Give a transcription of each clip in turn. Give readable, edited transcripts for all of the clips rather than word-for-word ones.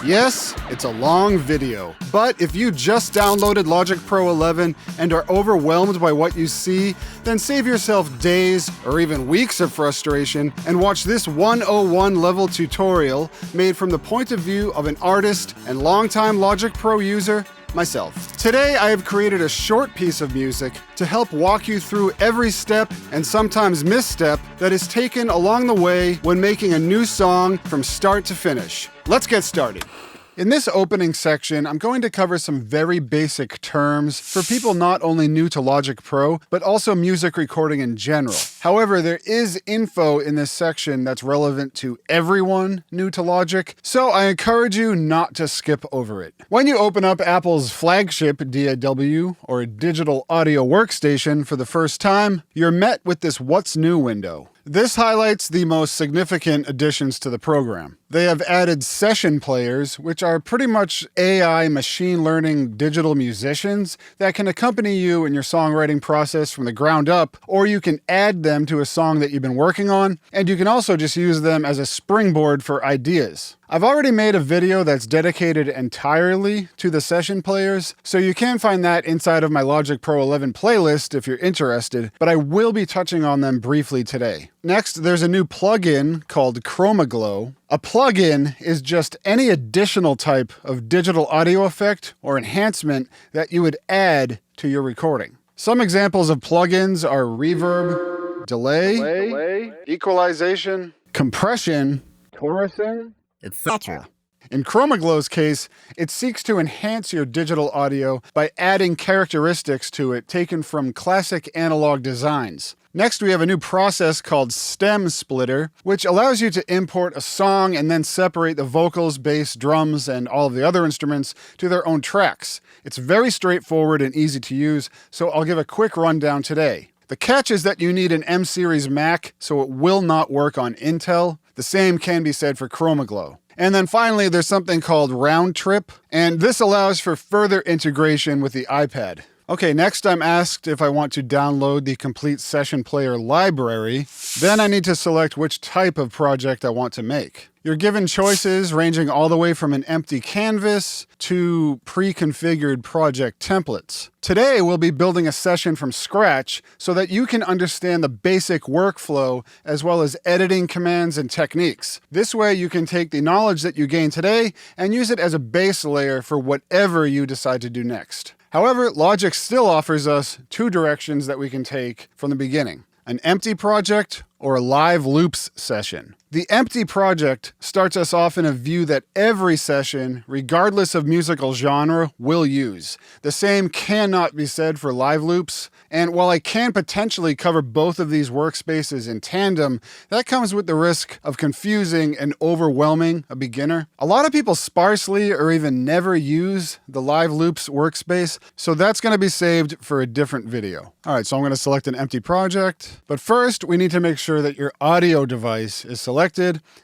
Yes, it's a long video, but if you just downloaded Logic Pro 11 and are overwhelmed by what you see, then save yourself days or even weeks of frustration and watch this 101 level tutorial made from the point of view of an artist and longtime Logic Pro user, myself. Today, I have created a short piece of music to help walk you through every step and sometimes misstep that is taken along the way when making a new song from start to finish. Let's get started. In this opening section, I'm going to cover some very basic terms for people not only new to Logic Pro, but also music recording in general. However, there is info in this section that's relevant to everyone new to Logic, so I encourage you not to skip over it. When you open up Apple's flagship DAW, or Digital Audio Workstation, for the first time, you're met with this What's New window. This highlights the most significant additions to the program. They have added session players, which are pretty much AI machine learning digital musicians that can accompany you in your songwriting process from the ground up, or you can add them to a song that you've been working on, and you can also just use them as a springboard for ideas. I've already made a video that's dedicated entirely to the session players, so you can find that inside of my Logic Pro 11 playlist if you're interested, but I will be touching on them briefly today. Next, there's a new plugin called Chroma Glow. A plugin is just any additional type of digital audio effect or enhancement that you would add to your recording. Some examples of plugins are reverb, delay, equalization, compression, chorusing, etc. In Chroma Glow's case, it seeks to enhance your digital audio by adding characteristics to it taken from classic analog designs. Next, we have a new process called Stem Splitter, which allows you to import a song and then separate the vocals, bass, drums, and all of the other instruments to their own tracks. It's very straightforward and easy to use, so I'll give a quick rundown today. The catch is that you need an M-Series Mac, so it will not work on Intel. The same can be said for Chroma Glow. And then finally, there's something called Round Trip, and this allows for further integration with the iPad. Okay, next I'm asked if I want to download the complete session player library. Then I need to select which type of project I want to make. You're given choices ranging all the way from an empty canvas to pre-configured project templates. Today, we'll be building a session from scratch so that you can understand the basic workflow as well as editing commands and techniques. This way, you can take the knowledge that you gain today and use it as a base layer for whatever you decide to do next. However, Logic still offers us two directions that we can take from the beginning: an empty project or a live loops session. The empty project starts us off in a view that every session, regardless of musical genre, will use. The same cannot be said for live loops, and while I can potentially cover both of these workspaces in tandem, that comes with the risk of confusing and overwhelming a beginner. A lot of people sparsely or even never use the live loops workspace, so that's going to be saved for a different video. All right, so I'm going to select an empty project, but first we need to make sure that your audio device is selected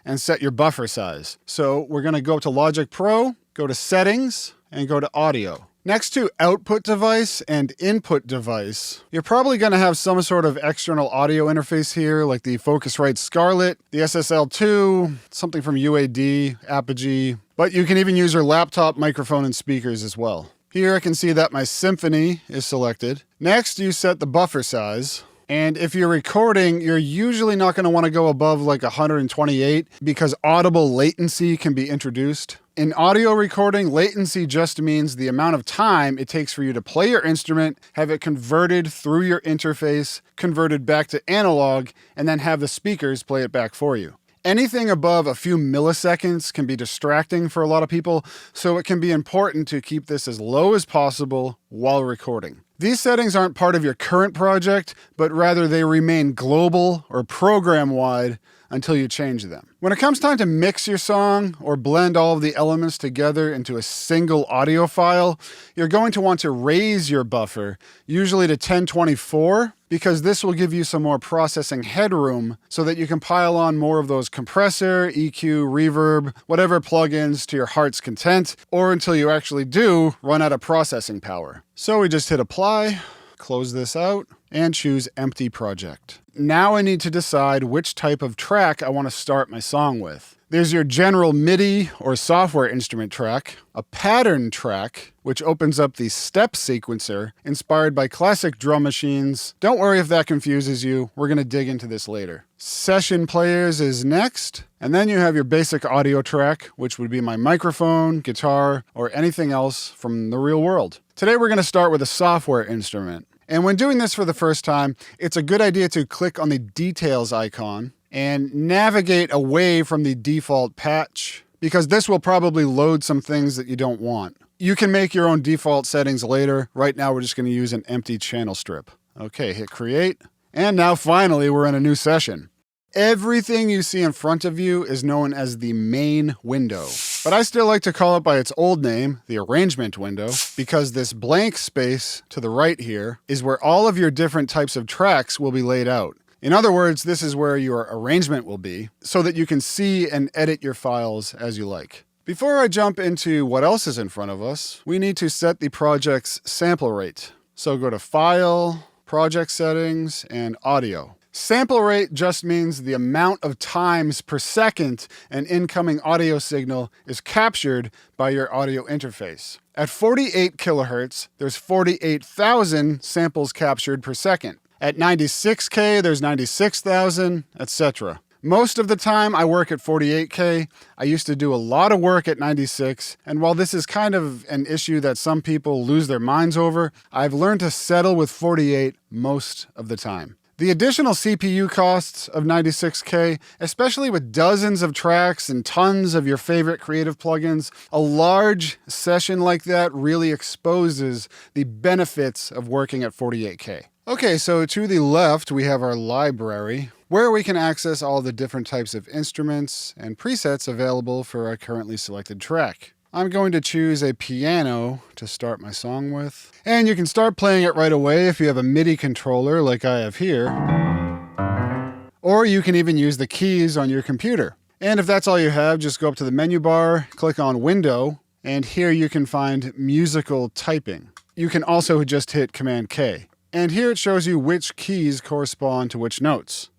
and set your buffer size. So we're going to go to Logic Pro, go to Settings, and go to Audio. Next to Output Device and Input Device, you're probably going to have some sort of external audio interface here, like the Focusrite Scarlett, the SSL2, something from UAD, Apogee, but you can even use your laptop microphone and speakers as well. Here I can see that my Symphony is selected. Next, you set the buffer size. And if you're recording, you're usually not going to want to go above like 128 because audible latency can be introduced. In audio recording, latency just means the amount of time it takes for you to play your instrument, have it converted through your interface, converted back to analog, and then have the speakers play it back for you. Anything above a few milliseconds can be distracting for a lot of people, so it can be important to keep this as low as possible while recording. These settings aren't part of your current project, but rather they remain global or program-wide until you change them. When it comes time to mix your song or blend all of the elements together into a single audio file, you're going to want to raise your buffer, usually to 1024, because this will give you some more processing headroom so that you can pile on more of those compressor, EQ, reverb, whatever plugins to your heart's content, or until you actually do run out of processing power. So we just hit apply, close this out, and choose empty project. now I need to decide which type of track I want to start my song with. There's your general Midi or software instrument track, a pattern track, which opens up the step sequencer inspired by classic drum machines. Don't worry if that confuses you, we're going to dig into this later. Session players is next, and then you have your basic audio track, which would be my microphone, guitar, or anything else from the real world. Today we're going to start with a software instrument. And when doing this for the first time, it's a good idea to click on the details icon and navigate away from the default patch, because this will probably load some things that you don't want. You can make your own default settings later. Right now we're just going to use an empty channel strip. Okay, hit create. And now finally we're in a new session. Everything you see in front of you is known as the main window. But I still like to call it by its old name, the arrangement window, because this blank space to the right here is where all of your different types of tracks will be laid out. In other words, this is where your arrangement will be, so that you can see and edit your files as you like. Before I jump into what else is in front of us, we need to set the project's sample rate. So go to File, Project Settings, and Audio. Sample rate just means the amount of times per second an incoming audio signal is captured by your audio interface. At 48 kilohertz, there's 48,000 samples captured per second. At 96K, there's 96,000, etc. Most of the time, I work at 48K. I used to do a lot of work at 96, and while this is kind of an issue that some people lose their minds over, I've learned to settle with 48 most of the time. The additional CPU costs of 96K, especially with dozens of tracks and tons of your favorite creative plugins, a large session like that really exposes the benefits of working at 48K. Okay, so to the left, we have our library, where we can access all the different types of instruments and presets available for our currently selected track. I'm going to choose a piano to start my song with. And you can start playing it right away if you have a Midi controller like I have here. Or you can even use the keys on your computer. And if that's all you have, just go up to the menu bar, click on Window, and here you can find musical typing. You can also just hit Command K. And here it shows you which keys correspond to which notes.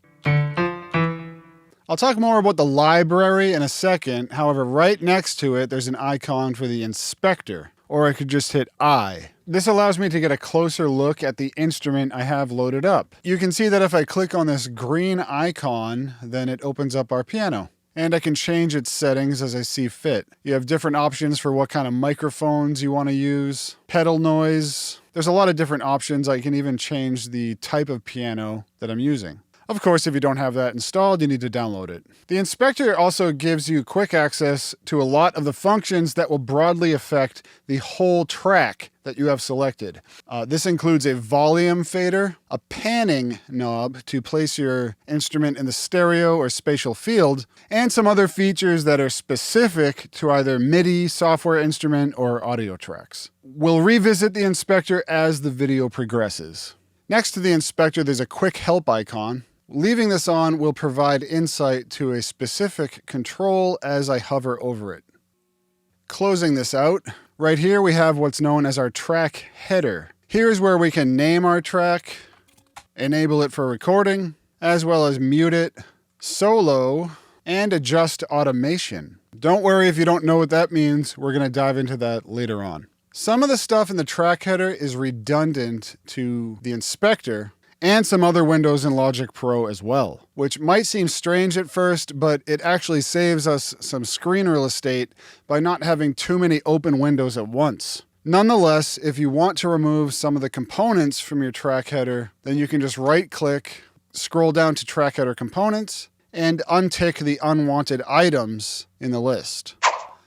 I'll talk more about the library in a second. However, right next to it, there's an icon for the inspector, or I could just hit I. This allows me to get a closer look at the instrument I have loaded up. You can see that if I click on this green icon, then it opens up our piano. And I can change its settings as I see fit. You have different options for what kind of microphones you want to use, pedal noise. There's a lot of different options. I can even change the type of piano that I'm using. Of course, if you don't have that installed, you need to download it. The inspector also gives you quick access to a lot of the functions that will broadly affect the whole track that you have selected. This includes a volume fader, a panning knob to place your instrument in the stereo or spatial field, and some other features that are specific to either Midi, software instrument, or audio tracks. We'll revisit the inspector as the video progresses. Next to the inspector, there's a quick help icon. Leaving this on will provide insight to a specific control as I hover over it. Closing this out, right here we have what's known as our track header. Here's where we can name our track, enable it for recording, as well as mute it, solo, and adjust automation. Don't worry if you don't know what that means, we're going to dive into that later on. Some of the stuff in the track header is redundant to the inspector, and some other windows in Logic Pro as well, which might seem strange at first, but it actually saves us some screen real estate by not having too many open windows at once. Nonetheless, if you want to remove some of the components from your track header, then you can just right-click, scroll down to Track Header Components, and untick the unwanted items in the list.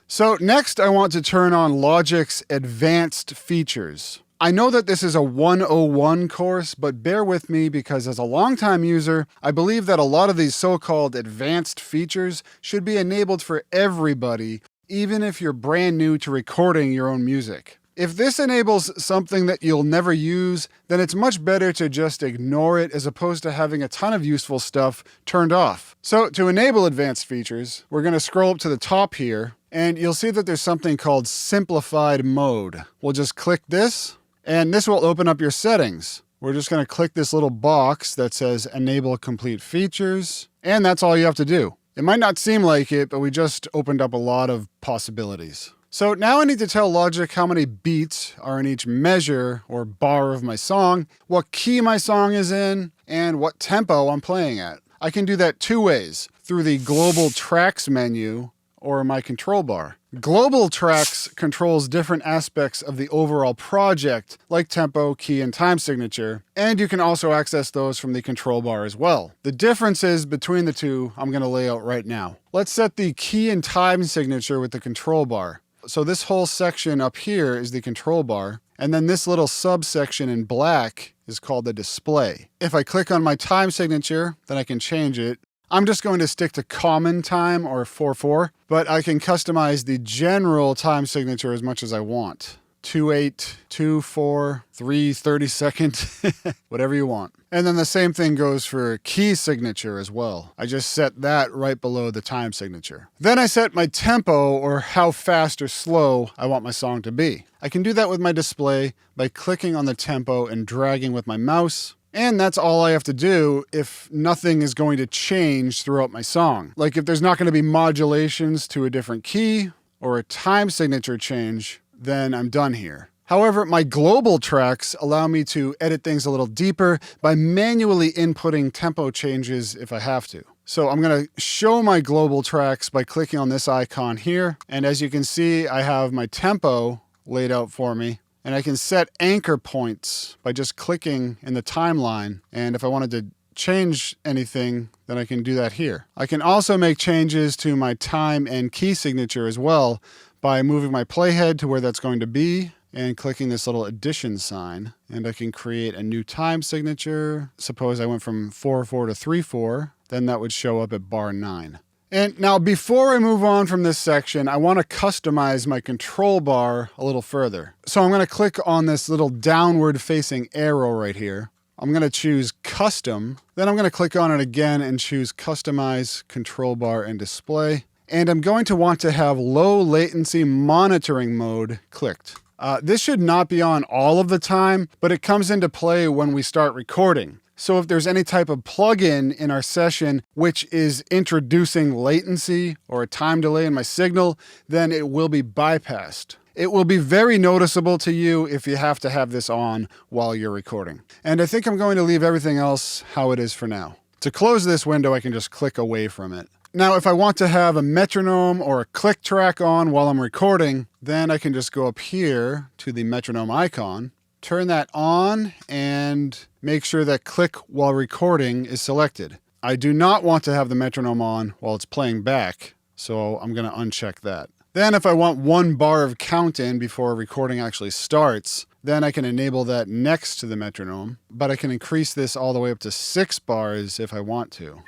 So next, I want to turn on Logic's advanced features. I know that this is a 101 course, but bear with me because as a longtime user, I believe that a lot of these so-called advanced features should be enabled for everybody, even if you're brand new to recording your own music. If this enables something that you'll never use, then it's much better to just ignore it as opposed to having a ton of useful stuff turned off. So to enable advanced features, we're going to scroll up to the top here, and you'll see that there's something called simplified mode. We'll just click this, and this will open up your settings. we're just going to click this little box that says Enable Complete Features, and that's all you have to do. It might not seem like it, but we just opened up a lot of possibilities. So now I need to tell Logic how many beats are in each measure or bar of my song, what key my song is in, and what tempo I'm playing at. I can do that two ways, through the Global Tracks menu or my control bar. Global Tracks controls different aspects of the overall project, like tempo, key, and time signature, and you can also access those from the control bar as well. The differences between the two I'm going to lay out right now. Let's set the key and time signature with the control bar. So this whole section up here is the control bar, and then this little subsection in black is called the display. If I click on my time signature, then I can change it. I'm just going to stick to common time or 4/4, but I can customize the general time signature as much as I want. 2/8, 2/4, 3/32, whatever you want. And then the same thing goes for key signature as well. I just set that right below the time signature. Then I set my tempo, or how fast or slow I want my song to be. I can do that with my display by clicking on the tempo and dragging with my mouse. And that's all I have to do if nothing is going to change throughout my song. Like if there's not going to be modulations to a different key or a time signature change, then I'm done here. However, my global tracks allow me to edit things a little deeper by manually inputting tempo changes if I have to. So I'm going to show my global tracks by clicking on this icon here. And as you can see, I have my tempo laid out for me. And I can set anchor points by just clicking in the timeline. And if I wanted to change anything, then I can do that here. I can also make changes to my time and key signature as well by moving my playhead to where that's going to be and clicking this little addition sign. And I can create a new time signature. Suppose I went from 4/4 to 3/4, then that would show up at bar 9. And now before I move on from this section, I want to customize my control bar a little further. So I'm going to click on this little downward facing arrow right here. I'm going to choose Custom. Then I'm going to click on it again and choose Customize Control Bar and Display. And I'm going to want to have Low Latency Monitoring Mode clicked. This should not be on all of the time, but it comes into play when we start recording. So if there's any type of plugin in our session which is introducing latency or a time delay in my signal, then it will be bypassed. It will be very noticeable to you if you have to have this on while you're recording. And I think I'm going to leave everything else how it is for now. To close this window, I can just click away from it. Now, if I want to have a metronome or a click track on while I'm recording, then I can just go up here to the metronome icon, turn that on, and make sure that click while recording is selected. I do not want to have the metronome on while it's playing back, so I'm going to uncheck that. Then if I want 1 bar of count in before a recording actually starts, then I can enable that next to the metronome, but I can increase this all the way up to 6 bars if I want to.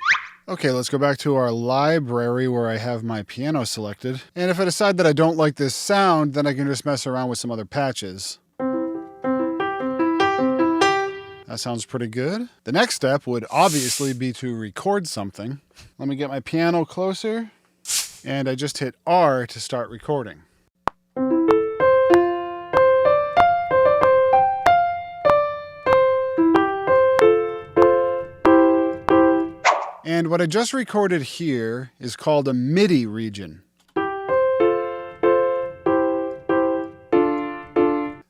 Okay, let's go back to our library where I have my piano selected. And if I decide that I don't like this sound, then I can just mess around with some other patches. That sounds pretty good. The next step would obviously be to record something. Let me get my piano closer. And I just hit R to start recording. And what I just recorded here is called a Midi region.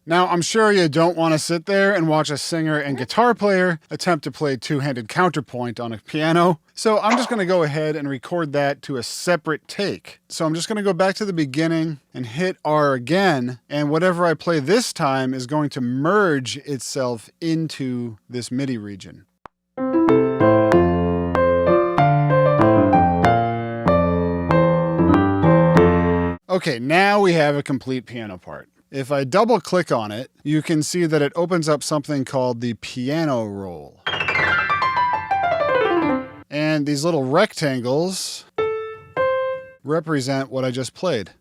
Now, I'm sure you don't want to sit there and watch a singer and guitar player attempt to play two-handed counterpoint on a piano. So I'm just going to go ahead and record that to a separate take. So I'm just going to go back to the beginning and hit R again. And whatever I play this time is going to merge itself into this Midi region. Okay, now we have a complete piano part. If I double click on it, you can see that it opens up something called the piano roll. And these little rectangles represent what I just played.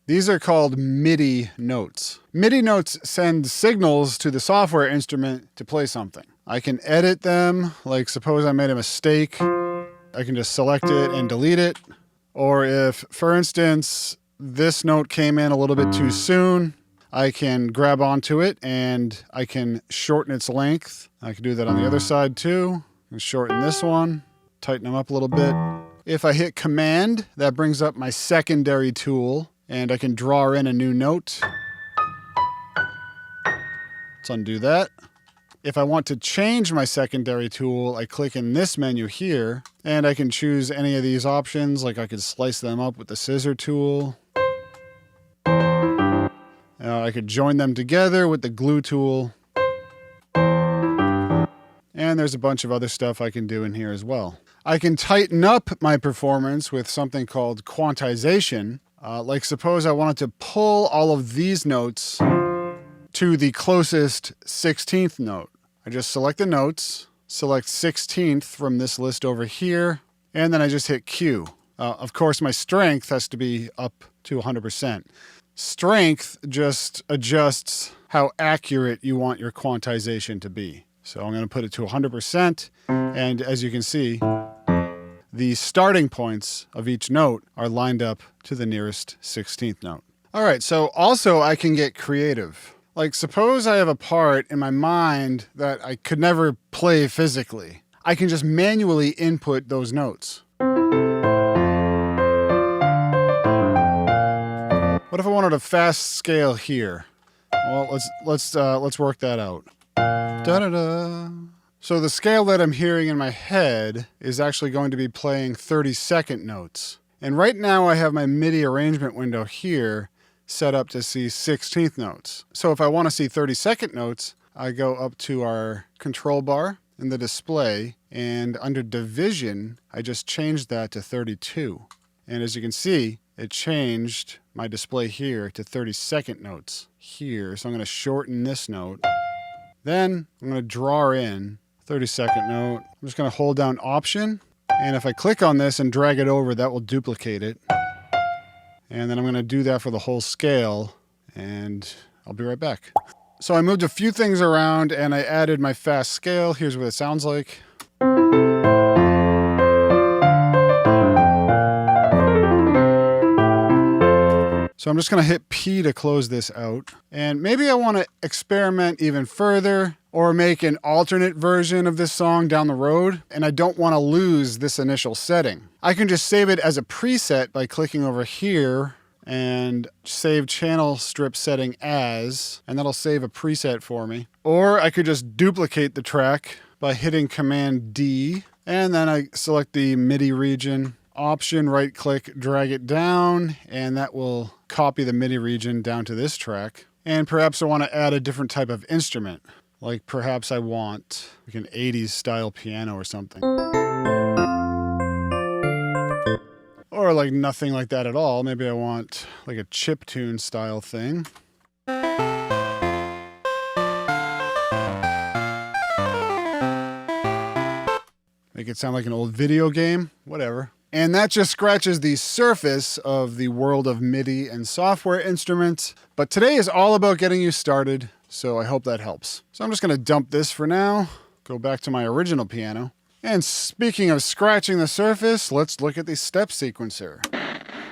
These are called Midi notes. Midi notes send signals to the software instrument to play something. I can edit them, like suppose I made a mistake. I can just select it and delete it. Or if, for instance, this note came in a little bit too soon, I can grab onto it and I can shorten its length. I can do that on the other side too. And shorten this one, tighten them up a little bit. If I hit Command, that brings up my secondary tool, and I can draw in a new note. Let's undo that. If I want to change my secondary tool, I click in this menu here, and I can choose any of these options, like I could slice them up with the scissor tool. I could join them together with the glue tool. And there's a bunch of other stuff I can do in here as well. I can tighten up my performance with something called quantization. Like suppose I wanted to pull all of these notes to the closest 16th note. I just select the notes, select 16th from this list over here, and then I just hit Q. Of course, my strength has to be up to 100%. Strength just adjusts how accurate you want your quantization to be. So I'm going to put it to 100%, and as you can see, the starting points of each note are lined up to the nearest 16th note. All right, so also I can get creative. Like suppose I have a part in my mind that I could never play physically. I can just manually input those notes. What if I wanted a fast scale here? Well, let's work that out. Da-da-da. So the scale that I'm hearing in my head is actually going to be playing 30-second notes. And right now I have my MIDI arrangement window here set up to see 16th notes. So if I want to see 30-second notes, I go up to our control bar in the display, and under division, I just changed that to 32. And as you can see, it changed my display here to 30-second notes here. So I'm going to shorten this note. Then I'm going to draw in 30-second note. I'm just going to hold down Option, and if I click on this and drag it over, that will duplicate it. And then I'm going to do that for the whole scale, and I'll be right back. So I moved a few things around and I added my fast scale. Here's what it sounds like. So I'm just going to hit P to close this out. And maybe I want to experiment even further or make an alternate version of this song down the road, and I don't want to lose this initial setting. I can just save it as a preset by clicking over here and save channel strip setting as, and that'll save a preset for me. Or I could just duplicate the track by hitting Command D, and then I select the MIDI region, Option, right click, drag it down, and that will copy the MIDI region down to this track. And perhaps I want to add a different type of instrument. Like perhaps I want like an 80s style piano or something. Or like nothing like that at all. Maybe I want like a chiptune style thing. Make it sound like an old video game, whatever. And that just scratches the surface of the world of MIDI and software instruments. But today is all about getting you started, so I hope that helps. So I'm just gonna dump this for now, go back to my original piano. And speaking of scratching the surface, let's look at the step sequencer.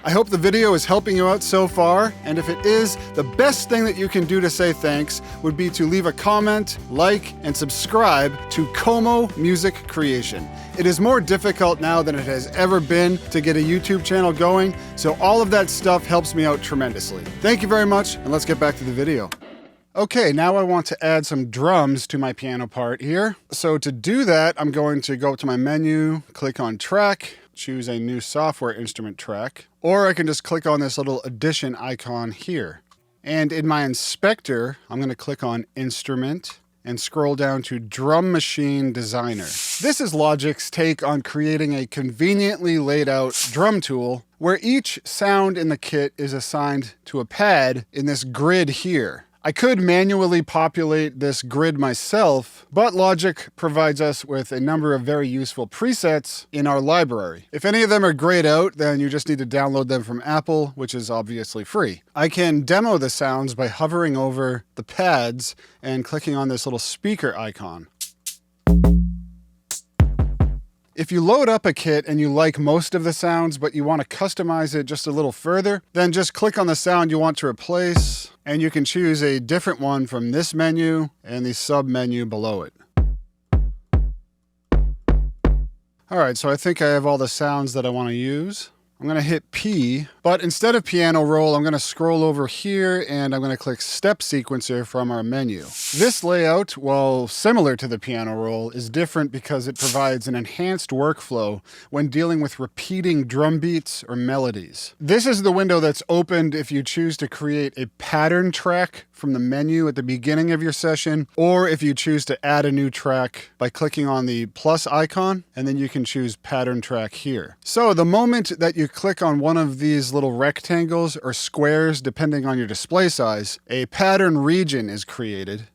I hope the video is helping you out so far, and if it is, the best thing that you can do to say thanks would be to leave a comment, like, and subscribe to Como Music Creation. It is more difficult now than it has ever been to get a YouTube channel going, so all of that stuff helps me out tremendously. Thank you very much, and let's get back to the video. Okay, now I want to add some drums to my piano part here. So to do that, I'm going to go up to my menu, click on Track, choose a new software instrument track, or I can just click on this little addition icon here. And in my inspector, I'm going to click on Instrument and scroll down to Drum Machine Designer. This is Logic's take on creating a conveniently laid out drum tool where each sound in the kit is assigned to a pad in this grid here. I could manually populate this grid myself, but Logic provides us with a number of very useful presets in our library. If any of them are grayed out, then you just need to download them from Apple, which is obviously free. I can demo the sounds by hovering over the pads and clicking on this little speaker icon. If you load up a kit and you like most of the sounds, but you want to customize it just a little further, then just click on the sound you want to replace, and you can choose a different one from this menu and the sub menu below it. All right, so I think I have all the sounds that I want to use. I'm going to hit P, but instead of piano roll, I'm going to scroll over here and I'm going to click step sequencer from our menu. This layout, while similar to the piano roll, is different because it provides an enhanced workflow when dealing with repeating drum beats or melodies. This is the window that's opened if you choose to create a pattern track from the menu at the beginning of your session, or if you choose to add a new track by clicking on the plus icon, and then you can choose pattern track here. So the moment that you click on one of these little rectangles or squares, depending on your display size, a pattern region is created.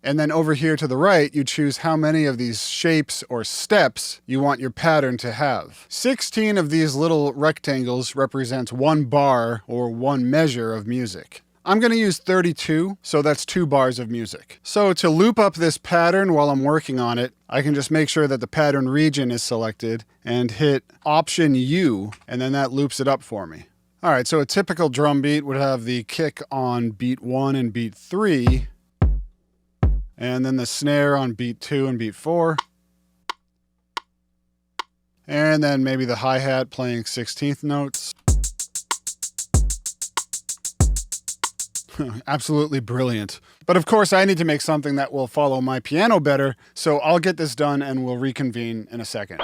And then over here to the right, you choose how many of these shapes or steps you want your pattern to have. 16 of these little rectangles represents one bar or one measure of music. I'm going to use 32, so that's 2 bars of music. So to loop up this pattern while I'm working on it, I can just make sure that the pattern region is selected and hit Option U, and then that loops it up for me. All right, so a typical drum beat would have the kick on beat 1 and beat 3, and then the snare on beat 2 and beat 4, and then maybe the hi-hat playing 16th notes. Absolutely brilliant. But of course, I need to make something that will follow my piano better, so I'll get this done and we'll reconvene in a second.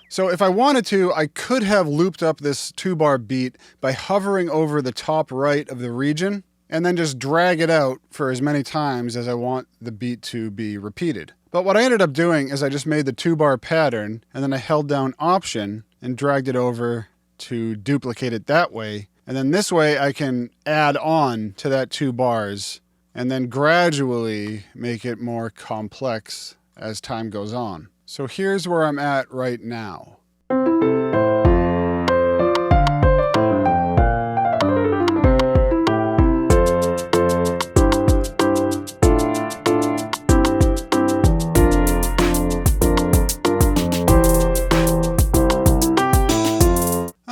So if I wanted to, I could have looped up this 2-bar beat by hovering over the top right of the region and then just drag it out for as many times as I want the beat to be repeated. But what I ended up doing is I just made the 2-bar pattern and then I held down Option and dragged it over to duplicate it that way. And then this way I can add on to that 2 bars and then gradually make it more complex as time goes on. So here's where I'm at right now.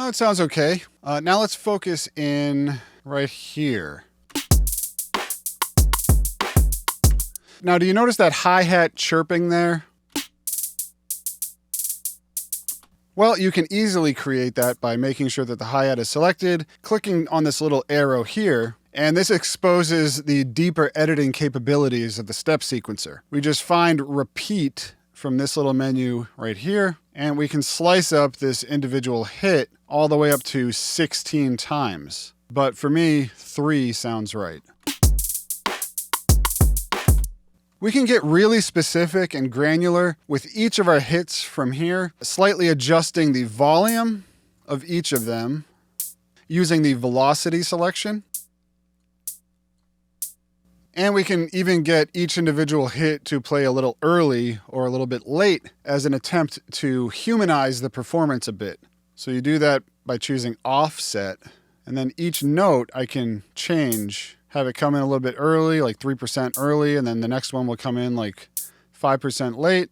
It sounds okay. Now let's focus in right here. Now, do you notice that hi-hat chirping there? Well, you can easily create that by making sure that the hi-hat is selected, clicking on this little arrow here, and this exposes the deeper editing capabilities of the step sequencer. We just find repeat from this little menu right here, and we can slice up this individual hit all the way up to 16 times. But for me, 3 sounds right. We can get really specific and granular with each of our hits from here, slightly adjusting the volume of each of them using the velocity selection. And we can even get each individual hit to play a little early or a little bit late as an attempt to humanize the performance a bit. So you do that by choosing offset, and then each note I can change, have it come in a little bit early, like 3% early, and then the next one will come in like 5% late.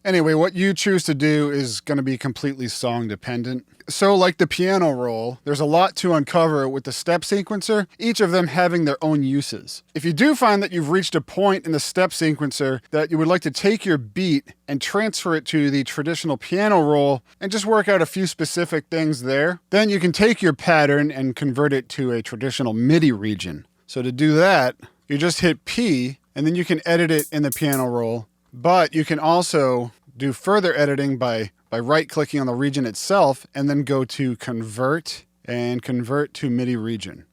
Anyway, what you choose to do is going to be completely song dependent. So like the piano roll, there's a lot to uncover with the step sequencer, each of them having their own uses. If you do find that you've reached a point in the step sequencer that you would like to take your beat and transfer it to the traditional piano roll and just work out a few specific things there, then you can take your pattern and convert it to a traditional Midi region. So to do that, you just hit P and then you can edit it in the piano roll. But you can also do further editing by right-clicking on the region itself and then go to Convert and convert to Midi region.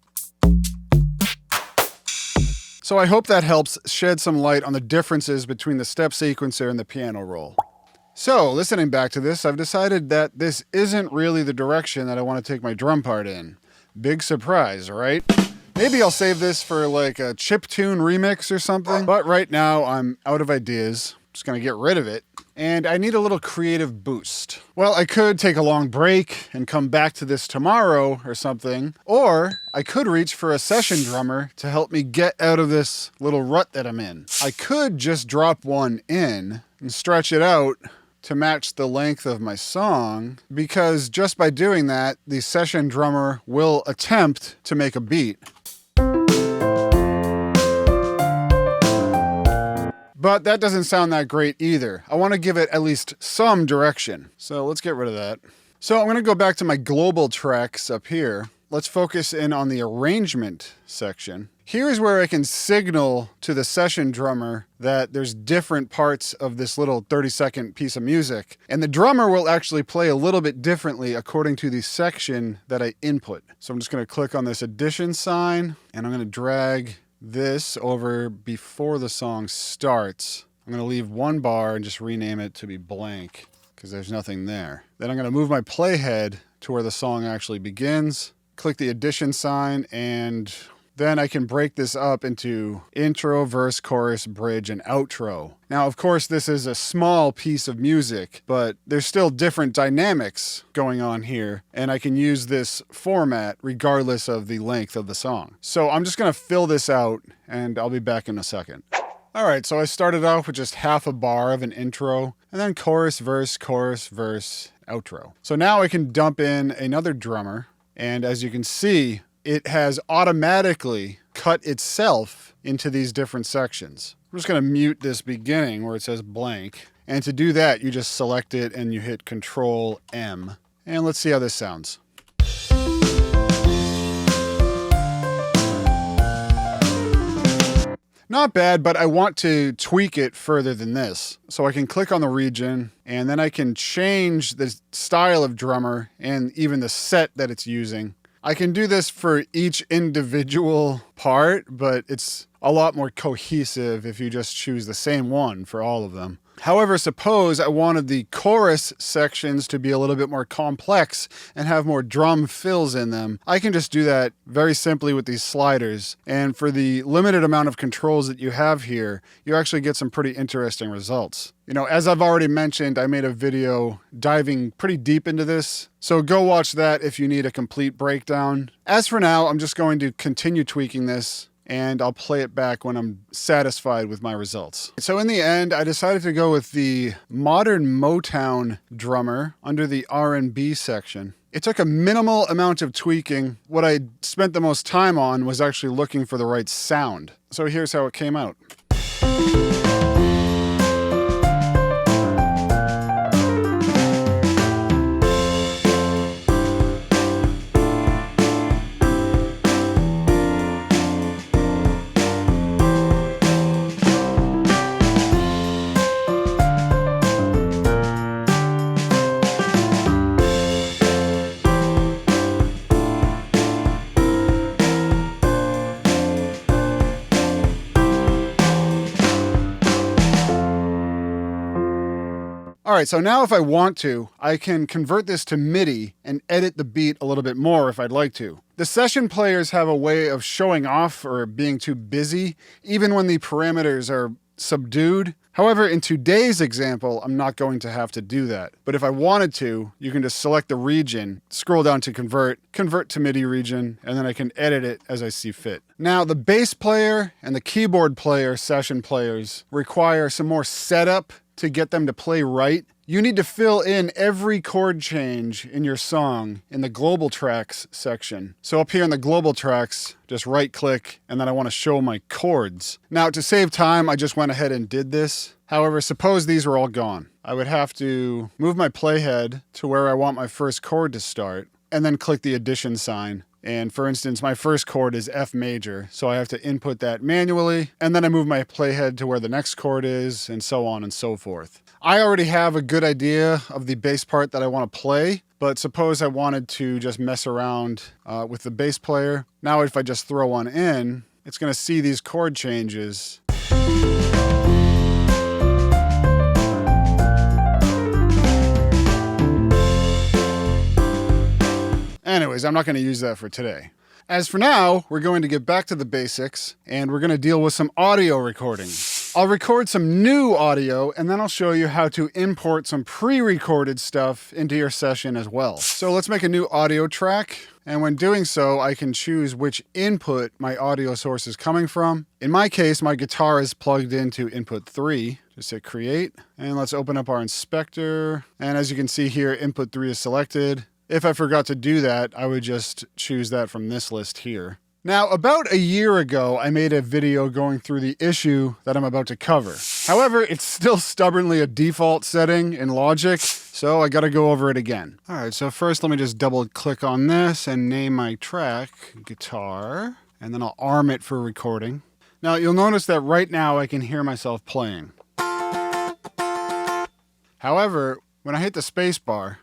So I hope that helps shed some light on the differences between the step sequencer and the piano roll. So listening back to this, I've decided that this isn't really the direction that I want to take my drum part in. Big surprise, right? Maybe I'll save this for like a chiptune remix or something, but right now I'm out of ideas. Just gonna get rid of it and I need a little creative boost. Well, I could take a long break and come back to this tomorrow or something, or I could reach for a session drummer to help me get out of this little rut that I'm in. I could just drop one in and stretch it out to match the length of my song, because just by doing that, the session drummer will attempt to make a beat. But that doesn't sound that great either. I want to give it at least some direction. So let's get rid of that. So I'm going to go back to my global tracks up here. Let's focus in on the arrangement section. Here's where I can signal to the session drummer that there's different parts of this little 30-second piece of music. And the drummer will actually play a little bit differently according to the section that I input. So I'm just going to click on this addition sign, and I'm going to drag this over before the song starts. I'm going to leave one bar and just rename it to be blank because there's nothing there. Then I'm going to move my playhead to where the song actually begins. Click the addition sign, and then I can break this up into intro, verse, chorus, bridge, and outro. Now, of course, this is a small piece of music, but there's still different dynamics going on here, and I can use this format regardless of the length of the song. So I'm just gonna fill this out, and I'll be back in a second. All right, so I started off with just half a bar of an intro, and then chorus, verse, outro. So now I can dump in another drummer, and as you can see, it has automatically cut itself into these different sections. I'm just gonna mute this beginning where it says blank. And to do that, you just select it and you hit Control M. And let's see how this sounds. Not bad, but I want to tweak it further than this. So I can click on the region, and then I can change the style of drummer and even the set that it's using. I can do this for each individual part, but it's a lot more cohesive if you just choose the same one for all of them. However, suppose I wanted the chorus sections to be a little bit more complex and have more drum fills in them. I can just do that very simply with these sliders. And for the limited amount of controls that you have here, you actually get some pretty interesting results. You know, as I've already mentioned, I made a video diving pretty deep into this, so go watch that if you need a complete breakdown. As for now, I'm just going to continue tweaking this, and I'll play it back when I'm satisfied with my results. So in the end, I decided to go with the modern Motown drummer under the R&B section. It took a minimal amount of tweaking. What I spent the most time on was actually looking for the right sound. So here's how it came out. All right, so now if I want to, I can convert this to Midi and edit the beat a little bit more if I'd like to. The session players have a way of showing off or being too busy, even when the parameters are subdued. However, in today's example, I'm not going to have to do that. But if I wanted to, you can just select the region, scroll down to convert to MIDI region, and then I can edit it as I see fit. Now, the bass player and the keyboard player session players require some more setup to get them to play right. You need to fill in every chord change in your song in the global tracks section. So up here in the global tracks, just right click, and then I want to show my chords. Now to save time, I just went ahead and did this. However, suppose these were all gone. I would have to move my playhead to where I want my first chord to start, and then click the addition sign. And for instance, my first chord is F major, so I have to input that manually, and then I move my playhead to where the next chord is, and so on and so forth. I already have a good idea of the bass part that I want to play, but suppose I wanted to just mess around with the bass player. Now if I just throw one in, it's going to see these chord changes. Anyways, I'm not going to use that for today. As for now, we're going to get back to the basics, and we're going to deal with some audio recordings. I'll record some new audio and then I'll show you how to import some pre-recorded stuff into your session as well. So let's make a new audio track. And when doing so, I can choose which input my audio source is coming from. In my case, my guitar is plugged into input 3. Just hit create. And let's open up our inspector. And as you can see here, input 3 is selected. If I forgot to do that, I would just choose that from this list here. Now, about a year ago, I made a video going through the issue that I'm about to cover. However, it's still stubbornly a default setting in Logic, so I gotta go over it again. All right, so first let me just double click on this and name my track Guitar, and then I'll arm it for recording. Now, you'll notice that right now I can hear myself playing. However, when I hit the space bar,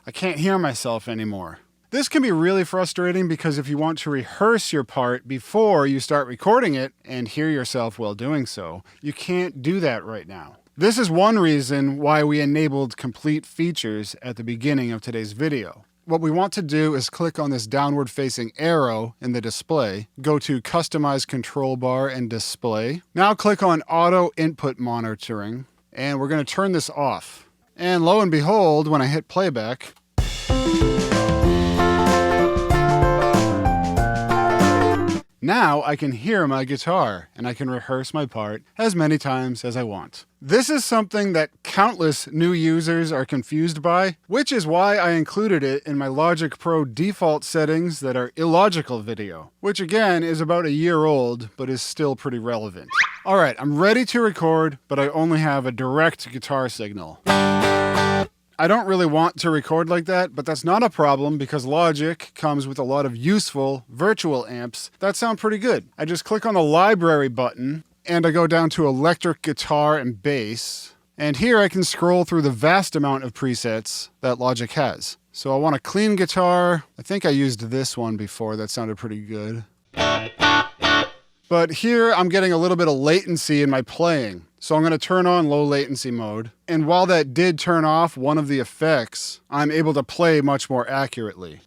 I can't hear myself anymore. This can be really frustrating because if you want to rehearse your part before you start recording it and hear yourself while doing so, you can't do that right now. This is one reason why we enabled complete features at the beginning of today's video. What we want to do is click on this downward facing arrow in the display, go to Customize Control Bar and Display. Now click on Auto Input Monitoring, and we're going to turn this off. And lo and behold, when I hit playback, now I can hear my guitar and I can rehearse my part as many times as I want. This is something that countless new users are confused by, which is why I included it in my Logic Pro default settings that are illogical video, which again is about a year old, but is still pretty relevant. All right, I'm ready to record, but I only have a direct guitar signal. I don't really want to record like that, but that's not a problem because Logic comes with a lot of useful virtual amps that sound pretty good. I just click on the library button and I go down to electric guitar and bass. And here I can scroll through the vast amount of presets that Logic has. So I want a clean guitar. I think I used this one before. That sounded pretty good. But here I'm getting a little bit of latency in my playing. So I'm going to turn on low latency mode. And while that did turn off one of the effects, I'm able to play much more accurately.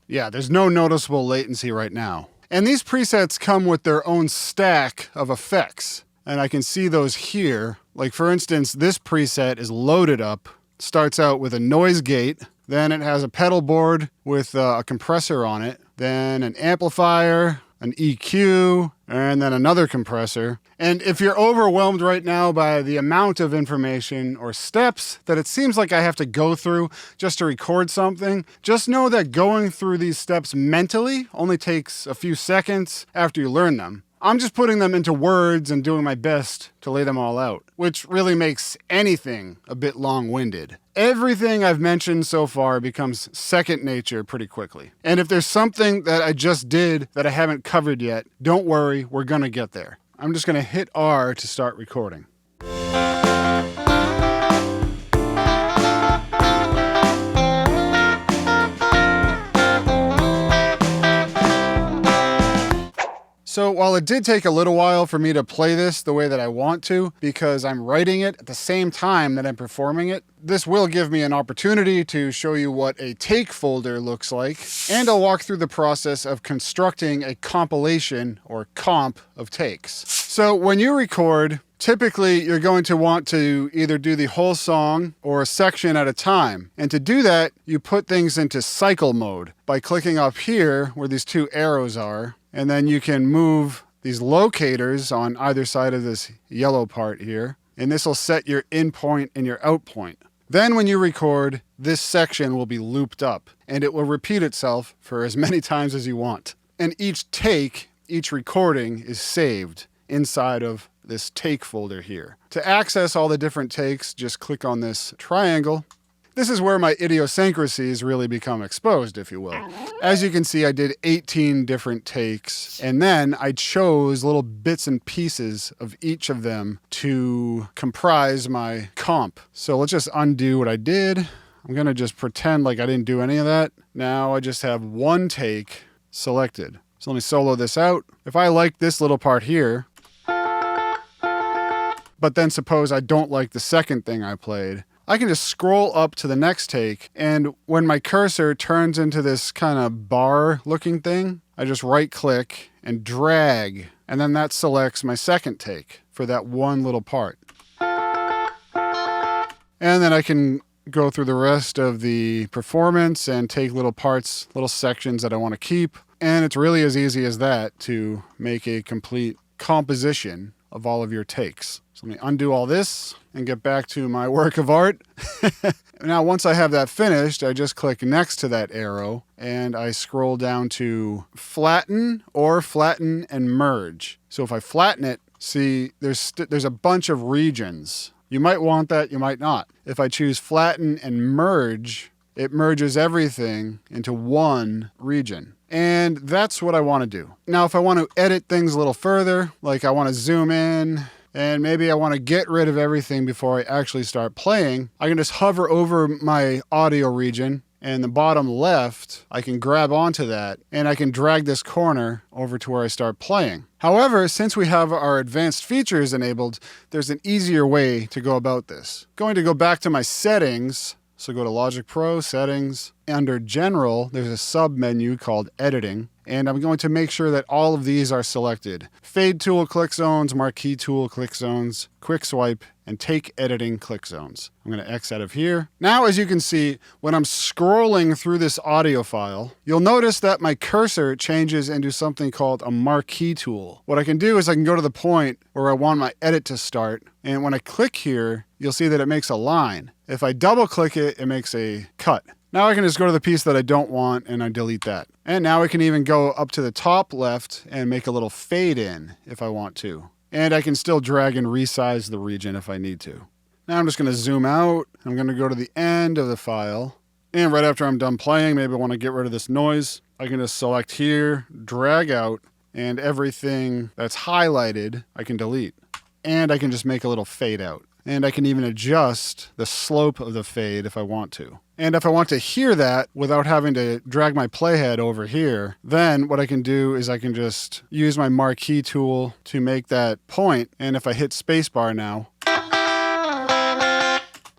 Yeah, there's no noticeable latency right now. And these presets come with their own stack of effects. And I can see those here. Like for instance, this preset is loaded up. Starts out with a noise gate. Then it has a pedal board with a compressor on it. Then an amplifier, an EQ, and then another compressor. And if you're overwhelmed right now by the amount of information or steps that it seems like I have to go through just to record something, just know that going through these steps mentally only takes a few seconds after you learn them. I'm just putting them into words and doing my best to lay them all out, which really makes anything a bit long-winded. Everything I've mentioned so far becomes second nature pretty quickly. And if there's something that I just did that I haven't covered yet, don't worry, we're gonna get there. I'm just gonna hit R to start recording. So while it did take a little while for me to play this the way that I want to, because I'm writing it at the same time that I'm performing it, this will give me an opportunity to show you what a take folder looks like, and I'll walk through the process of constructing a compilation or comp of takes. So when you record, typically you're going to want to either do the whole song or a section at a time. And to do that, you put things into cycle mode by clicking up here where these two arrows are. And then you can move these locators on either side of this yellow part here. And this will set your in point and your out point. Then when you record, this section will be looped up and it will repeat itself for as many times as you want. And each take, each recording is saved inside of this take folder here. To access all the different takes, just click on this triangle. This is where my idiosyncrasies really become exposed, if you will. As you can see, I did 18 different takes, and then I chose little bits and pieces of each of them to comprise my comp. So let's just undo what I did. I'm gonna just pretend like I didn't do any of that. Now I just have one take selected. So let me solo this out. If I like this little part here, but then suppose I don't like the second thing I played, I can just scroll up to the next take, and when my cursor turns into this kind of bar looking thing, I just right click and drag, and then that selects my second take for that one little part. And then I can go through the rest of the performance and take little parts, little sections that I want to keep. And it's really as easy as that to make a complete composition of all of your takes. So let me undo all this and get back to my work of art. Now, once I have that finished, I just click next to that arrow and I scroll down to flatten or flatten and merge. So if I flatten it, see, there's a bunch of regions. You might want that, you might not. If I choose flatten and merge, it merges everything into one region. And that's what I want to do. Now, if I want to edit things a little further, like I want to zoom in, and maybe I want to get rid of everything before I actually start playing, I can just hover over my audio region, and the bottom left, I can grab onto that, and I can drag this corner over to where I start playing. However, since we have our advanced features enabled, there's an easier way to go about this. Going to go back to my settings, so go to Logic Pro, Settings. Under General, there's a sub-menu called Editing, and I'm going to make sure that all of these are selected. Fade Tool Click Zones, Marquee Tool Click Zones, Quick Swipe, and Take Editing Click Zones. I'm going to X out of here. Now, as you can see, when I'm scrolling through this audio file, you'll notice that my cursor changes into something called a Marquee Tool. What I can do is I can go to the point where I want my edit to start, and when I click here, you'll see that it makes a line. If I double click it, it makes a cut. Now I can just go to the piece that I don't want and I delete that. And now I can even go up to the top left and make a little fade in if I want to. And I can still drag and resize the region if I need to. Now I'm just going to zoom out. I'm going to go to the end of the file. And right after I'm done playing, maybe I want to get rid of this noise. I can just select here, drag out, and everything that's highlighted I can delete. And I can just make a little fade out. And I can even adjust the slope of the fade if I want to. And if I want to hear that without having to drag my playhead over here, then what I can do is I can just use my marquee tool to make that point. And if I hit spacebar now,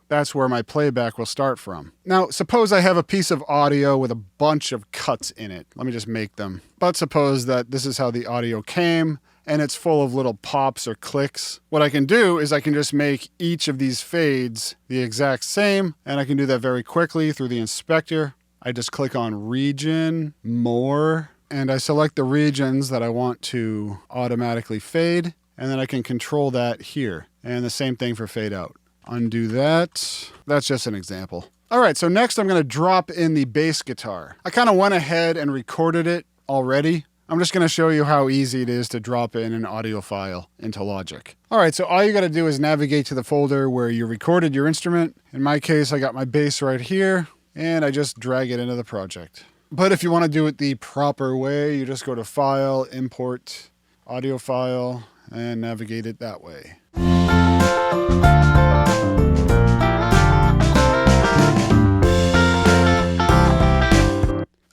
that's where my playback will start from. Now, suppose I have a piece of audio with a bunch of cuts in it. Let me just make them. But suppose that this is how the audio came, and it's full of little pops or clicks. What I can do is I can just make each of these fades the exact same, and I can do that very quickly through the inspector. I just click on Region, More, and I select the regions that I want to automatically fade, and then I can control that here. And the same thing for fade out. Undo that. That's just an example. All right, so next I'm gonna drop in the bass guitar. I kind of went ahead and recorded it already. I'm just going to show you how easy it is to drop in an audio file into Logic. All right, so all you got to do is navigate to the folder where you recorded your instrument. In my case, I got my bass right here, and I just drag it into the project. But if you want to do it the proper way, you just go to File, Import, Audio File, and navigate it that way.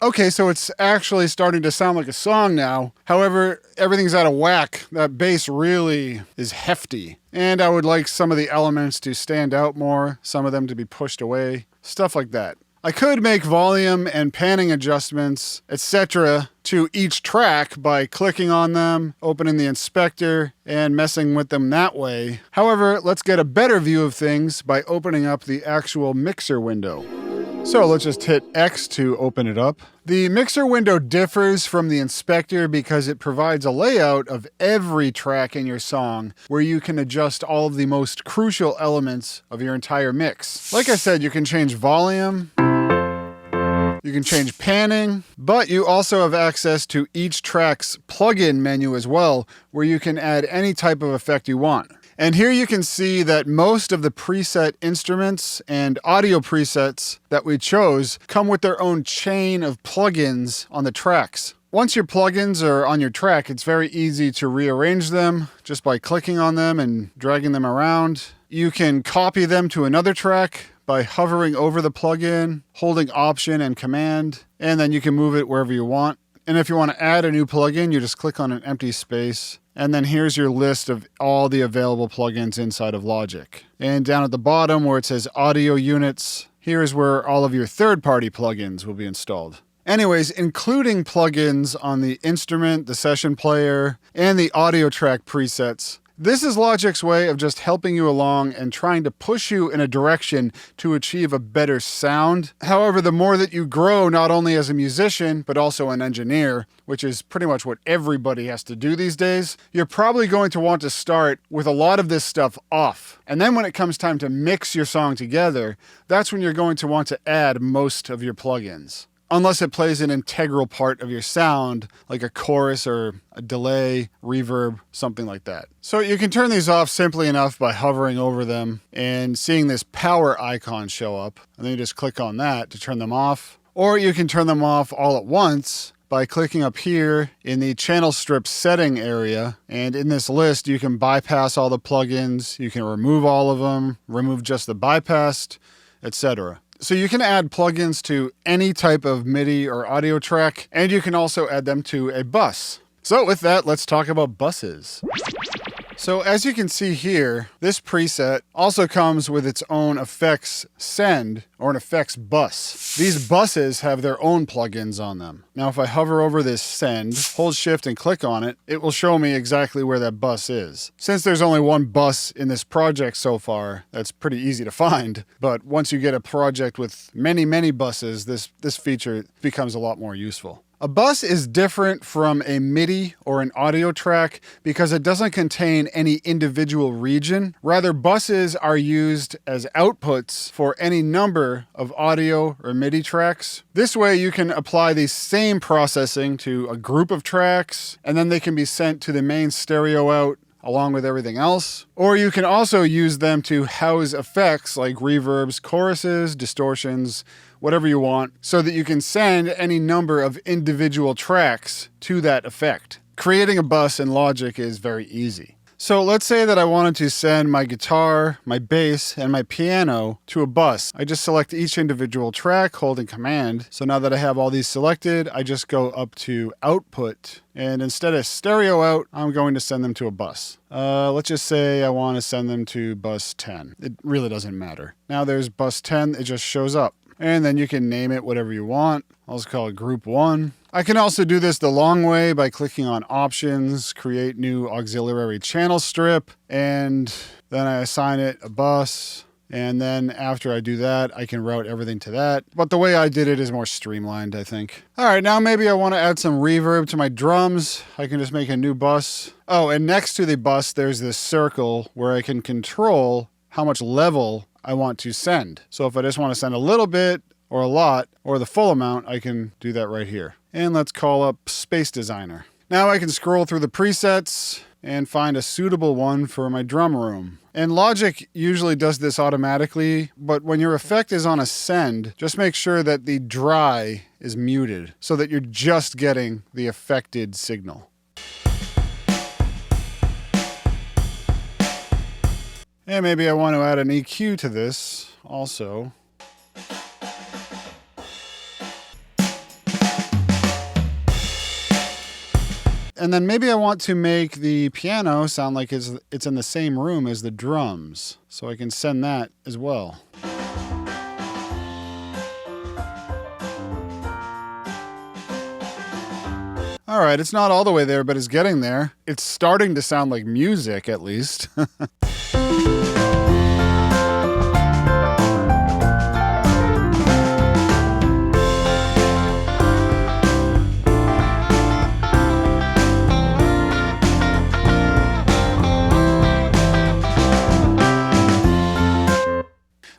Okay, so it's actually starting to sound like a song now. However, everything's out of whack. That bass really is hefty. And I would like some of the elements to stand out more, some of them to be pushed away, stuff like that. I could make volume and panning adjustments, etc. to each track by clicking on them, opening the inspector, and messing with them that way. However, let's get a better view of things by opening up the actual mixer window. So let's just hit X to open it up. The mixer window differs from the inspector because it provides a layout of every track in your song where you can adjust all of the most crucial elements of your entire mix. Like I said, you can change volume, you can change panning, but you also have access to each track's plugin menu as well, where you can add any type of effect you want. And here you can see that most of the preset instruments and audio presets that we chose come with their own chain of plugins on the tracks. Once your plugins are on your track, it's very easy to rearrange them just by clicking on them and dragging them around. You can copy them to another track by hovering over the plugin, holding Option and Command, and then you can move it wherever you want. And if you want to add a new plugin, you just click on an empty space. And then here's your list of all the available plugins inside of Logic. And down at the bottom where it says Audio Units, here's where all of your third-party plugins will be installed. Anyways, including plugins on the instrument, the session player, and the audio track presets. This is Logic's way of just helping you along and trying to push you in a direction to achieve a better sound. However, the more that you grow, not only as a musician, but also an engineer, which is pretty much what everybody has to do these days, you're probably going to want to start with a lot of this stuff off. And then when it comes time to mix your song together, that's when you're going to want to add most of your plugins. Unless it plays an integral part of your sound, like a chorus or a delay, reverb, something like that. So you can turn these off simply enough by hovering over them and seeing this power icon show up. And then you just click on that to turn them off. Or you can turn them off all at once by clicking up here in the channel strip setting area. And in this list, you can bypass all the plugins. You can remove all of them, remove just the bypassed, etc. So you can add plugins to any type of MIDI or audio track, and you can also add them to a bus. So with that, let's talk about buses. So as you can see here, this preset also comes with its own effects send or an effects bus. These buses have their own plugins on them. Now if I hover over this send, hold shift and click on it, it will show me exactly where that bus is. Since there's only one bus in this project so far, that's pretty easy to find. But once you get a project with many, many buses, this feature becomes a lot more useful. A bus is different from a MIDI or an audio track because it doesn't contain any individual region. Rather, buses are used as outputs for any number of audio or MIDI tracks. This way you can apply the same processing to a group of tracks, and then they can be sent to the main stereo out along with everything else. Or you can also use them to house effects like reverbs, choruses, distortions, whatever you want, so that you can send any number of individual tracks to that effect. Creating a bus in Logic is very easy. So let's say that I wanted to send my guitar, my bass, and my piano to a bus. I just select each individual track holding Command. So now that I have all these selected, I just go up to Output. And instead of stereo out, I'm going to send them to a bus. Let's just say I want to send them to bus 10. It really doesn't matter. Now there's bus 10, it just shows up. And then you can name it whatever you want. I'll just call it Group 1. I can also do this the long way by clicking on Options, Create New Auxiliary Channel Strip, and then I assign it a bus. And then after I do that, I can route everything to that. But the way I did it is more streamlined, I think. All right, now maybe I want to add some reverb to my drums. I can just make a new bus. Oh, and next to the bus, there's this circle where I can control how much level I want to send. So if I just want to send a little bit or a lot or the full amount, I can do that right here. And let's call up Space Designer. Now I can scroll through the presets and find a suitable one for my drum room. And Logic usually does this automatically, but when your effect is on a send, just make sure that the dry is muted so that you're just getting the affected signal. And maybe I want to add an EQ to this also. And then maybe I want to make the piano sound like it's in the same room as the drums. So I can send that as well. All right, it's not all the way there, but it's getting there. It's starting to sound like music, at least.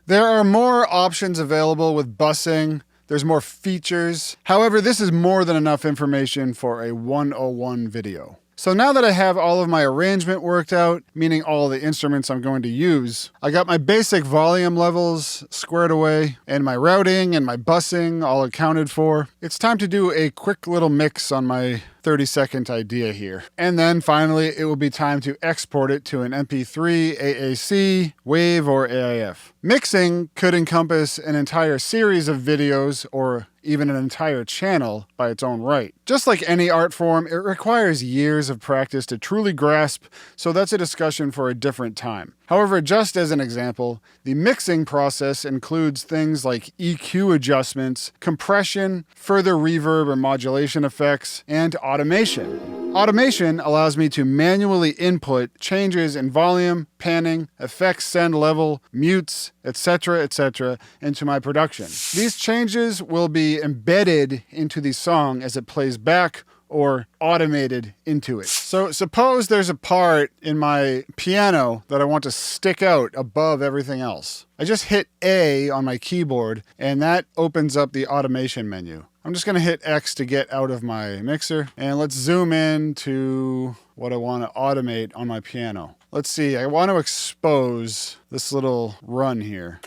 There are more options available with busing. There's more features. However, this is more than enough information for a 101 video. So now that I have all of my arrangement worked out, meaning all the instruments I'm going to use, I got my basic volume levels squared away and my routing and my busing all accounted for. It's time to do a quick little mix on my 30-second idea here. And then finally, it will be time to export it to an MP3, AAC, WAV, or AIF. Mixing could encompass an entire series of videos or even an entire channel by its own right. Just like any art form, it requires years of practice to truly grasp, so that's a discussion for a different time. However, just as an example, the mixing process includes things like EQ adjustments, compression, further reverb or modulation effects, and automation. Automation allows me to manually input changes in volume, panning, effects send level, mutes, etc., into my production. These changes will be embedded into the song as it plays back or automated into it. So suppose there's a part in my piano that I want to stick out above everything else. I just hit A on my keyboard and that opens up the automation menu. I'm just gonna hit X to get out of my mixer, and let's zoom in to what I want to automate on my piano. Let's see, I want to expose this little run here.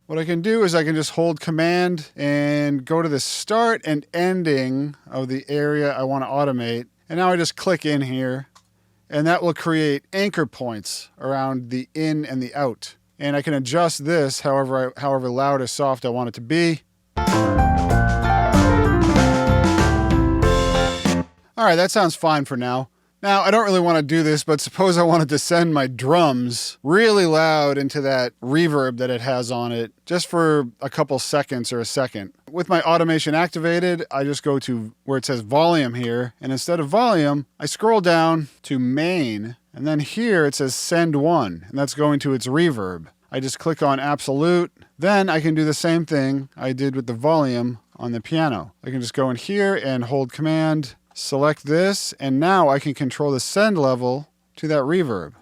What I can do is I can just hold Command and go to the start and ending of the area I want to automate. And now I just click in here, and that will create anchor points around the in and the out. And I can adjust this however loud or soft I want it to be. All right, that sounds fine for now. Now, I don't really want to do this, but suppose I wanted to send my drums really loud into that reverb that it has on it, just for a couple seconds or a second. With my automation activated, I just go to where it says volume here, and instead of volume, I scroll down to main, and then here it says send one, and that's going to its reverb. I just click on absolute, then I can do the same thing I did with the volume on the piano. I can just go in here and hold Command, select this, and now I can control the send level to that reverb.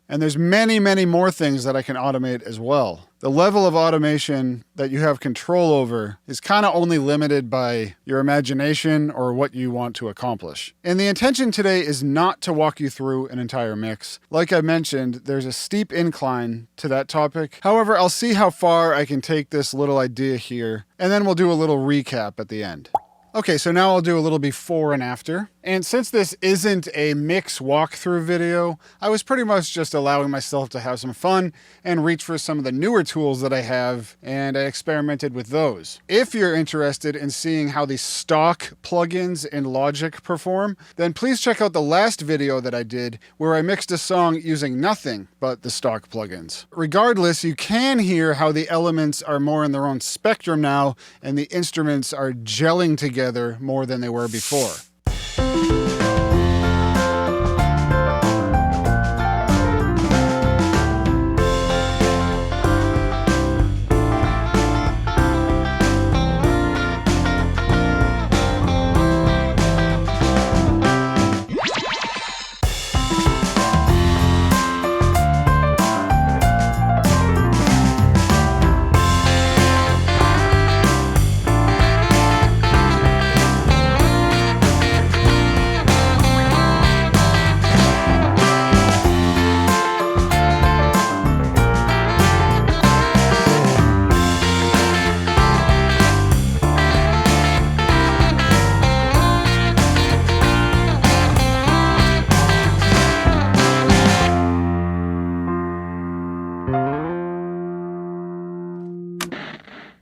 And there's many, many more things that I can automate as well. The level of automation that you have control over is kind of only limited by your imagination or what you want to accomplish. And the intention today is not to walk you through an entire mix. Like I mentioned, there's a steep incline to that topic. However, I'll see how far I can take this little idea here, and then we'll do a little recap at the end. Okay, so now I'll do a little before and after. And since this isn't a mix walkthrough video, I was pretty much just allowing myself to have some fun and reach for some of the newer tools that I have, and I experimented with those. If you're interested in seeing how the stock plugins in Logic perform, then please check out the last video that I did where I mixed a song using nothing but the stock plugins. Regardless, you can hear how the elements are more in their own spectrum now, and the instruments are gelling together more than they were before.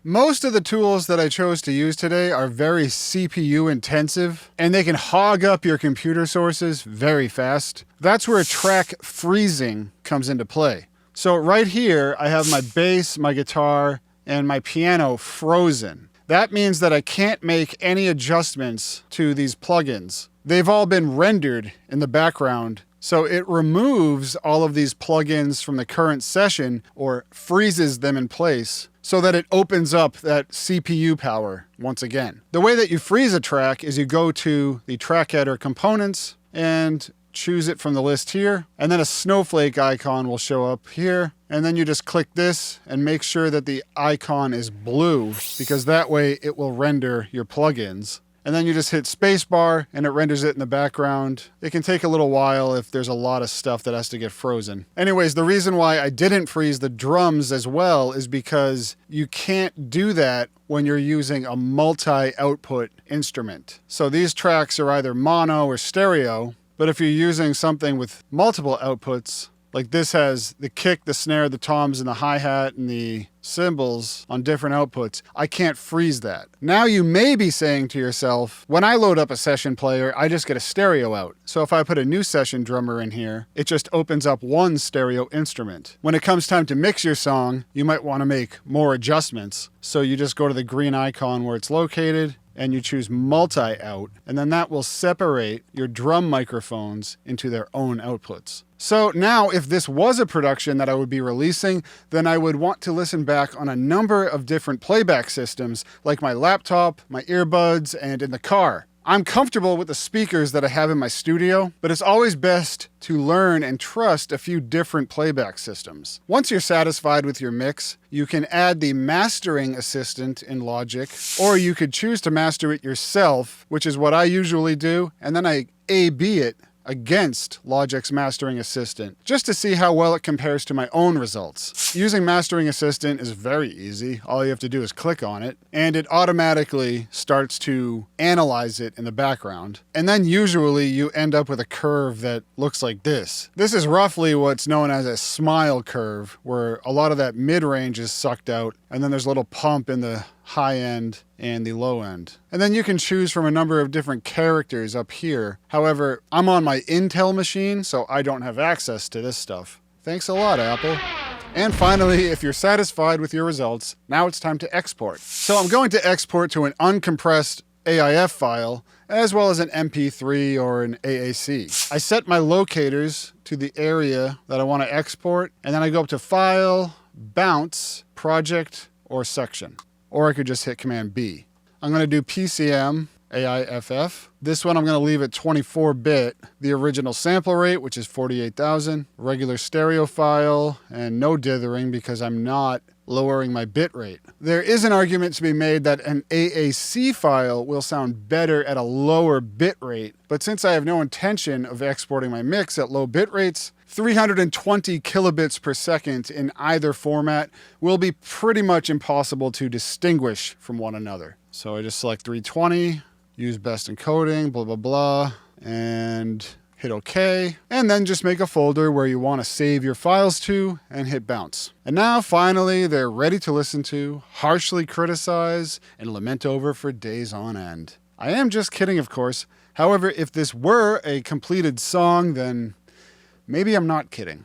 Most of the tools that I chose to use today are very CPU intensive, and they can hog up your computer sources very fast. That's where track freezing comes into play. So right here, I have my bass, my guitar, and my piano frozen. That means that I can't make any adjustments to these plugins. They've all been rendered in the background, so it removes all of these plugins from the current session or freezes them in place, so that it opens up that CPU power once again. The way that you freeze a track is you go to the track header components and choose it from the list here, and then a snowflake icon will show up here, and then you just click this and make sure that the icon is blue, because that way it will render your plugins. and then you just hit spacebar and it renders it in the background. It can take a little while if there's a lot of stuff that has to get frozen. Anyways, the reason why I didn't freeze the drums as well is because you can't do that when you're using a multi-output instrument. So these tracks are either mono or stereo, but if you're using something with multiple outputs, like this has the kick, the snare, the toms, and the hi-hat, and the cymbals on different outputs, I can't freeze that. Now you may be saying to yourself, when I load up a session player, I just get a stereo out. So if I put a new session drummer in here, it just opens up one stereo instrument. When it comes time to mix your song, you might want to make more adjustments. So you just go to the green icon where it's located, and you choose multi-out, and then that will separate your drum microphones into their own outputs. So now if this was a production that I would be releasing, then I would want to listen back on a number of different playback systems, like my laptop, my earbuds, and in the car. I'm comfortable with the speakers that I have in my studio, but it's always best to learn and trust a few different playback systems. Once you're satisfied with your mix, you can add the mastering assistant in Logic, or you could choose to master it yourself, which is what I usually do, and then I A/B it against Logic's Mastering Assistant, just to see how well it compares to my own results. Using Mastering Assistant is very easy. All you have to do is click on it, and it automatically starts to analyze it in the background. And then usually you end up with a curve that looks like this. This is roughly what's known as a smile curve, where a lot of that mid-range is sucked out, and then there's a little pump in the high end and the low end. And then you can choose from a number of different characters up here. However, I'm on my Intel machine, so I don't have access to this stuff. Thanks a lot, Apple. And finally, if you're satisfied with your results, now it's time to export. So I'm going to export to an uncompressed AIF file, as well as an MP3 or an AAC. I set my locators to the area that I want to export, and then I go up to File, Bounce, Project, or Section. Or I could just hit Command B. I'm going to do PCM AIFF. This one I'm going to leave at 24-bit. The original sample rate, which is 48,000. Regular stereo file, and no dithering because I'm not lowering my bit rate. There is an argument to be made that an AAC file will sound better at a lower bit rate, but since I have no intention of exporting my mix at low bit rates, 320 kilobits per second in either format will be pretty much impossible to distinguish from one another. So I just select 320, use best encoding, blah, blah, blah, and hit OK, and then just make a folder where you want to save your files to and hit bounce. And now finally they're ready to listen to, harshly criticize, and lament over for days on end. I am just kidding, of course. However, if this were a completed song, then maybe I'm not kidding.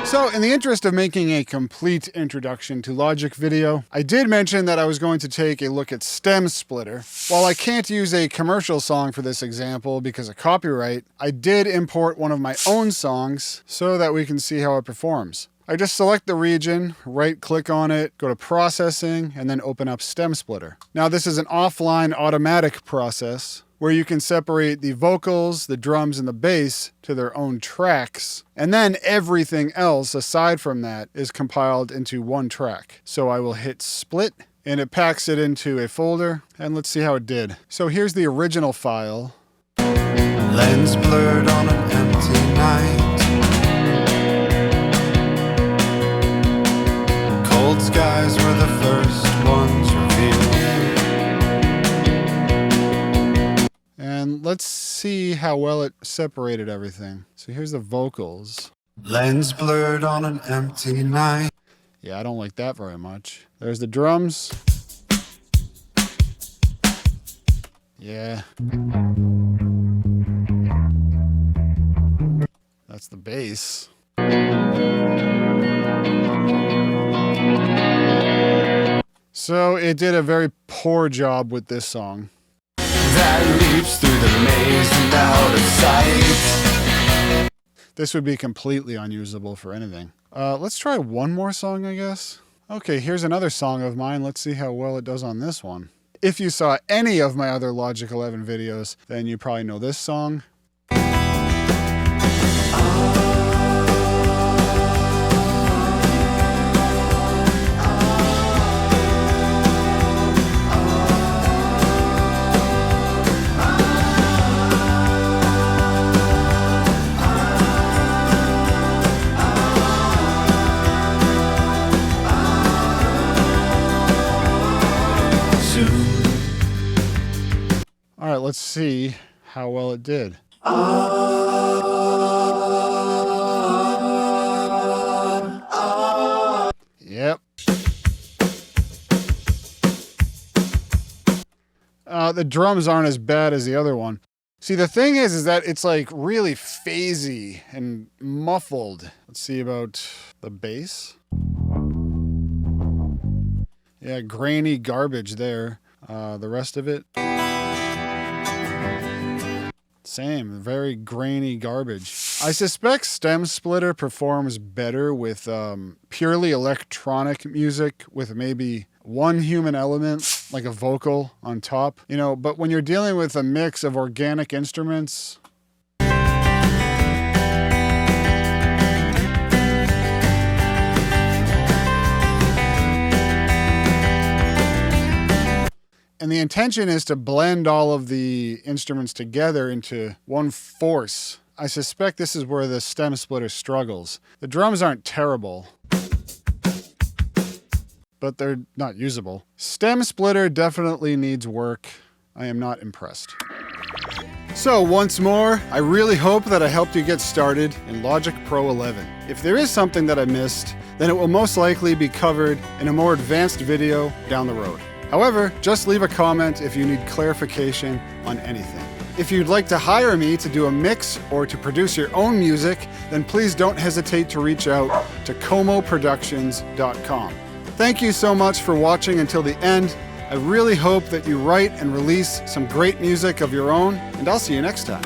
So, in the interest of making a complete introduction to Logic video, I did mention that I was going to take a look at Stem Splitter. While I can't use a commercial song for this example because of copyright, I did import one of my own songs so that we can see how it performs. I just select the region, right-click on it, go to Processing, and then open up Stem Splitter. Now, this is an offline automatic process where you can separate the vocals, the drums, and the bass to their own tracks. And then everything else aside from that is compiled into one track. So I will hit split, and it packs it into a folder, and let's see how it did. So here's the original file. Lens blurred on an empty night. Cold skies were the first ones revealed. And let's see how well it separated everything. So here's the vocals. Lens blurred on an empty night. Yeah, I don't like that very much. There's the drums. Yeah. That's the bass. So it did a very poor job with this song. That leaps through the maze and out of sight. This would be completely unusable for anything. Let's try one more song, I guess. Okay, here's another song of mine. Let's see how well it does on this one. If you saw any of my other Logic 11 videos, then you probably know this song. see how well it did. Yep. The drums aren't as bad as the other one. See, the thing is that it's like really phasey and muffled. Let's see about the bass. Yeah, grainy garbage there. The rest of it, same, very grainy garbage. I suspect Stem Splitter performs better with purely electronic music with maybe one human element, like a vocal on top, you know, but when you're dealing with a mix of organic instruments, and the intention is to blend all of the instruments together into one force. I suspect this is where the Stem Splitter struggles. The drums aren't terrible, but they're not usable. Stem Splitter definitely needs work. I am not impressed. So once more, I really hope that I helped you get started in Logic Pro 11. If there is something that I missed, then it will most likely be covered in a more advanced video down the road. However, just leave a comment if you need clarification on anything. If you'd like to hire me to do a mix or to produce your own music, then please don't hesitate to reach out to comoproductions.com. Thank you so much for watching until the end. I really hope that you write and release some great music of your own, and I'll see you next time.